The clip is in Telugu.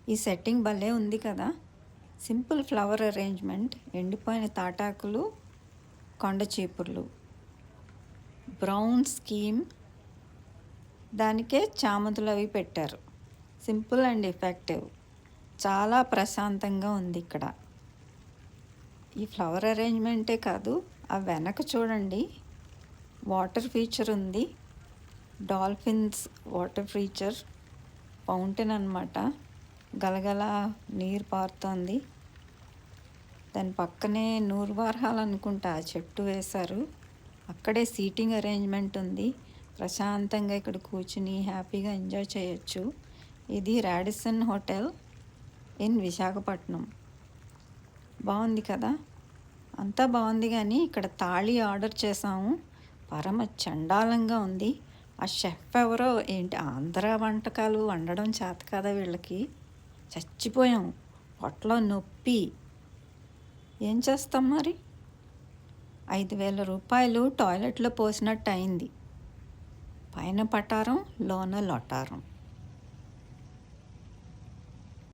ఈ సెట్టింగ్ భలే ఉంది కదా. సింపుల్ ఫ్లవర్ అరేంజ్మెంట్, ఎండిపోయిన తాటాకులు, కొండ చీపుర్లు, బ్రౌన్ స్కీమ్, దానికే చామంతులు అవి పెట్టారు. సింపుల్ అండ్ ఎఫెక్టివ్, చాలా ప్రశాంతంగా ఉంది ఇక్కడ. ఈ ఫ్లవర్ అరేంజ్మెంటే కాదు, ఆ వెనక చూడండి, వాటర్ ఫీచర్ ఉంది. డాల్ఫిన్స్ వాటర్ ఫీచర్, ఫౌంటైన్ అన్నమాట. గలగల నీరు పారుతోంది. దాని పక్కనే నూరువారహాలు అనుకుంటా చెట్టు వేశారు. అక్కడే సీటింగ్ అరేంజ్మెంట్ ఉంది. ప్రశాంతంగా ఇక్కడ కూర్చుని హ్యాపీగా ఎంజాయ్ చేయొచ్చు. ఇది రాడిసన్ హోటల్ ఇన్ విశాఖపట్నం. బాగుంది కదా. అంతా బాగుంది, కానీ ఇక్కడ తాళి ఆర్డర్ చేసాము. పరమ చండాలంగా ఉంది. ఆ షెఫ్ ఎవరో ఏంటి ఆంధ్ర వంటకాలు వండడం చేత కదా వీళ్ళకి. చచ్చిపోయాం, పొట్టలో నొప్పి. ఏం చేస్తాం మరి. 5,000 రూపాయలు టాయిలెట్లో పోసినట్టు అయింది. పైన పటారం, లోన లొటారం.